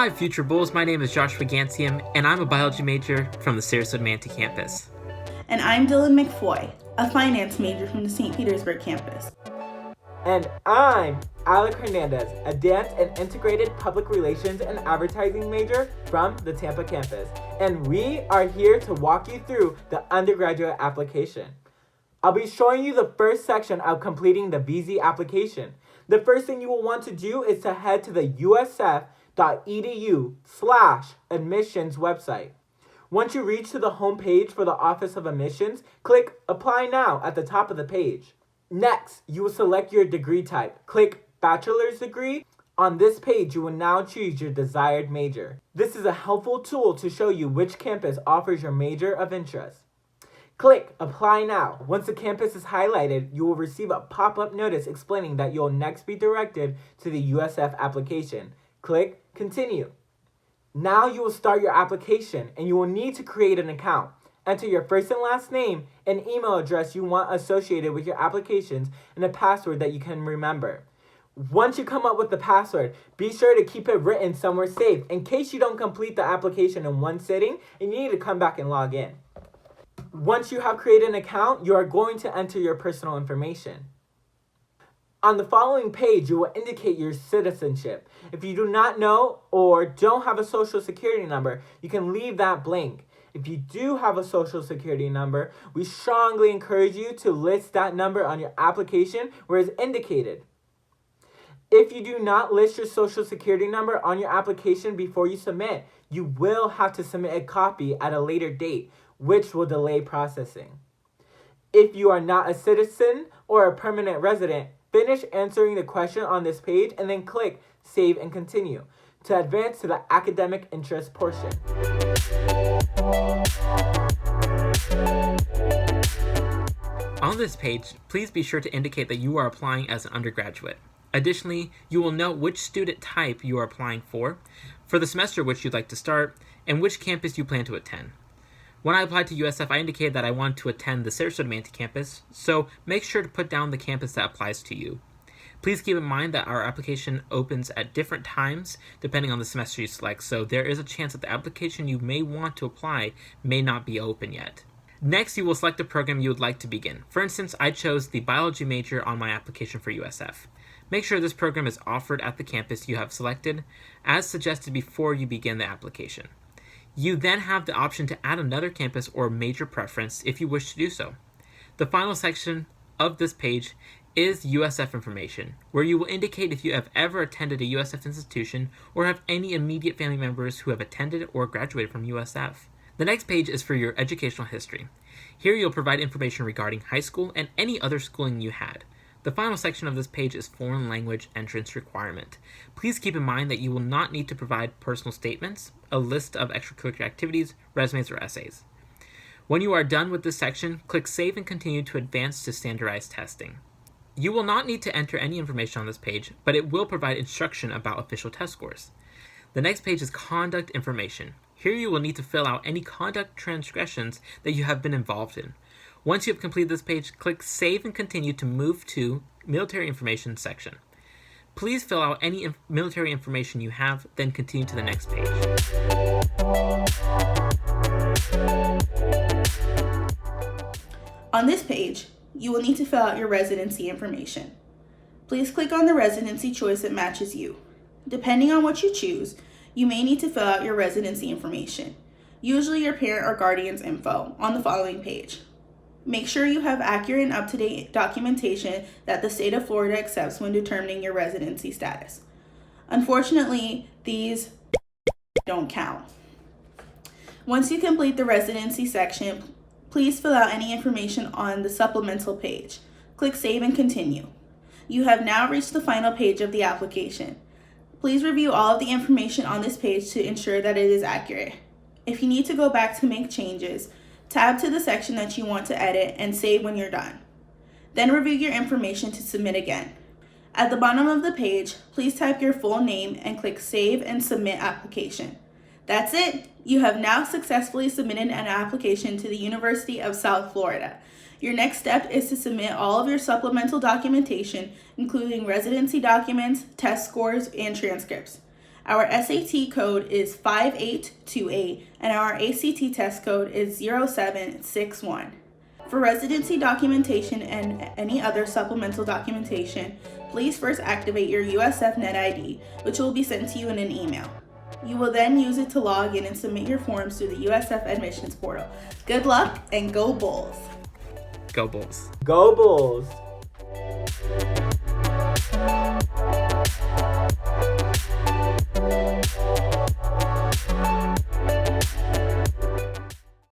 Hi, future Bulls. My name is Joshua Gansiam, and I'm a biology major from the Sarasota Manatee campus. And I'm Dylan McFoy, a finance major from the St. Petersburg campus. And I'm Alec Hernandez, a dance and integrated public relations and advertising major from the Tampa campus. And we are here to walk you through the undergraduate application. I'll be showing you the first section of completing the VZ application. The first thing you will want to do is to head to the usf.edu/admissions website. Once you reach to the home page for the Office of Admissions, click Apply Now at the top of the page. Next, you will select your degree type. Click Bachelor's Degree. On this page, you will now choose your desired major. This is a helpful tool to show you which campus offers your major of interest. Click Apply Now. Once the campus is highlighted, you will receive a pop-up notice explaining that you will next be directed to the USF application. Click Continue. Now you will start your application and you will need to create an account. Enter your first and last name, an email address you want associated with your applications, and a password that you can remember. Once you come up with the password, be sure to keep it written somewhere safe in case you don't complete the application in one sitting and you need to come back and log in. Once you have created an account, you are going to enter your personal information. On the following page, you will indicate your citizenship. If you do not know or don't have a social security number, you can leave that blank. If you do have a social security number, we strongly encourage you to list that number on your application where it's indicated. If you do not list your social security number on your application before you submit, you will have to submit a copy at a later date, which will delay processing. If you are not a citizen or a permanent resident, finish answering the question on this page and then click Save and Continue to advance to the academic interest portion. On this page, please be sure to indicate that you are applying as an undergraduate. Additionally, you will note which student type you are applying for the semester which you'd like to start, and which campus you plan to attend. When I applied to USF, I indicated that I wanted to attend the Sarasota Manatee campus, so make sure to put down the campus that applies to you. Please keep in mind that our application opens at different times depending on the semester you select, so there is a chance that the application you may want to apply may not be open yet. Next, you will select the program you would like to begin. For instance, I chose the biology major on my application for USF. Make sure this program is offered at the campus you have selected, as suggested before you begin the application. You then have the option to add another campus or major preference if you wish to do so. The final section of this page is USF information, where you will indicate if you have ever attended a USF institution or have any immediate family members who have attended or graduated from USF. The next page is for your educational history. Here you'll provide information regarding high school and any other schooling you had. The final section of this page is foreign language entrance requirement. Please keep in mind that you will not need to provide personal statements, a list of extracurricular activities, resumes, or essays. When you are done with this section, click Save and Continue to advance to standardized testing. You will not need to enter any information on this page, but it will provide instruction about official test scores. The next page is conduct information. Here you will need to fill out any conduct transgressions that you have been involved in. Once you have completed this page, click Save and Continue to move to Military Information section. Please fill out any military information you have, then continue to the next page. On this page, you will need to fill out your residency information. Please click on the residency choice that matches you. Depending on what you choose, you may need to fill out your residency information, usually your parent or guardian's info, on the following page. Make sure you have accurate and up-to-date documentation that the state of Florida accepts when determining your residency status. Unfortunately, these don't count. Once you complete the residency section, please fill out any information on the supplemental page. Click Save and Continue. You have now reached the final page of the application. Please review all of the information on this page to ensure that it is accurate. If you need to go back to make changes, tab to the section that you want to edit and save when you're done. Then review your information to submit again. At the bottom of the page, please type your full name and click Save and Submit Application. That's it. You have now successfully submitted an application to the University of South Florida. Your next step is to submit all of your supplemental documentation, including residency documents, test scores, and transcripts. Our SAT code is 5828 and our ACT test code is 0761. For residency documentation and any other supplemental documentation, please first activate your USF Net ID, which will be sent to you in an email. You will then use it to log in and submit your forms through the USF admissions portal. Good luck and go Bulls! Go Bulls! Go Bulls!